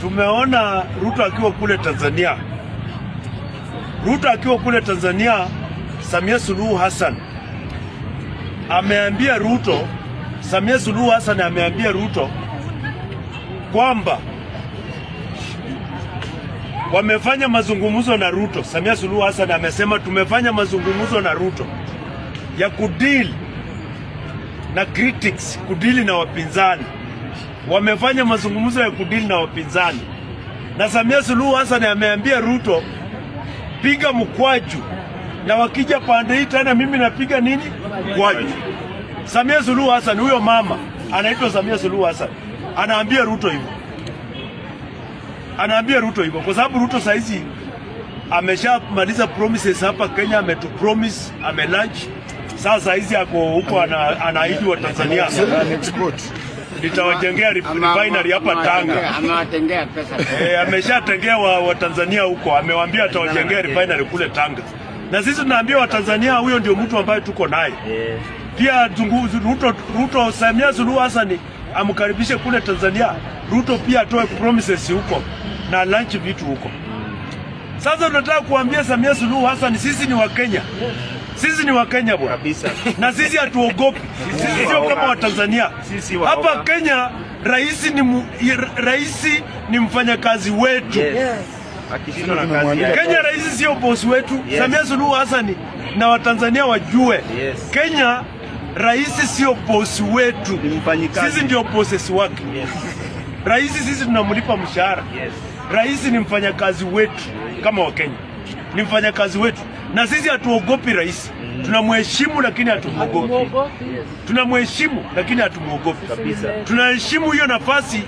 Tumeona Ruto akiwa kule Tanzania. Ruto akiwa kule Tanzania, Samia Suluhu Hassan ameambia Ruto, Samia Suluhu Hassan ameambia Ruto kwamba wamefanya mazungumzo na Ruto. Samia Suluhu Hassan amesema tumefanya mazungumzo na Ruto ya kudeal na critics, kudeal na wapinzani. Wamefanya mazungumzo ya kudeal na wapinzani. Na Samia Suluhu Hassan ameambia Ruto piga mkwaju, na wakija pande hii tena mimi napiga nini? Mkwaju. Samia Suluhu Hassan, huyo mama anaitwa Samia Suluhu Hassan, anaambia Ruto hivyo. Anaambia Ruto hivyo kwa sababu Ruto saizi ameshamaliza promises hapa Kenya, ametupromise, amelunch. Sasa hizi ako huko anaahidi wa Tanzania nitawajengea refinery hapa Tanga. Amewatengea pesa. Ameshatengea wa Tanzania huko, amewaambia atawajengea refinery kule Tanga. Na sisi tunaambia wa Tanzania huyo ndio mtu ambaye tuko naye. Pia Ruto Samia Suluhu Hassan amkaribishe kule Tanzania. Ruto pia atoe promises huko na launch vitu huko. Sasa tunataka kuambia Samia Suluhu Hassan, sisi ni wa Kenya. Sisi ni wa Kenya bwana. Kabisa. Na sisi hatuogopi. Sisi sio kama wa Tanzania. Hapa Kenya rais ni mfanyakazi wetu. Akishindwa na kazi yake. Kenya rais sio boss wetu. Samia Suluhu Hassan na Watanzania wajue. Kenya rais sio boss wetu. Sisi ndio bosses wake. Rais sisi tunamlipa mshahara. Rais ni mfanyakazi wetu kama wa Kenya. Ni mfanyakazi wetu. Na sisi hatuogopi rais. Tunamheshimu lakini hatumuogopi. Tunamheshimu lakini hatumuogopi kabisa. Tunaheshimu hiyo nafasi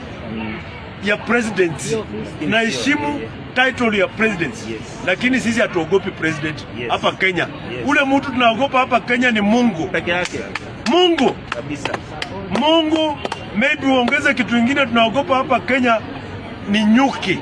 ya presidency. Tunaheshimu title ya presidency. Lakini sisi hatuogopi president hapa Kenya. Ule mtu tunaogopa hapa Kenya ni Mungu peke yake. Mungu kabisa. Mungu, maybe uongeze kitu kingine tunaogopa hapa Kenya ni nyuki.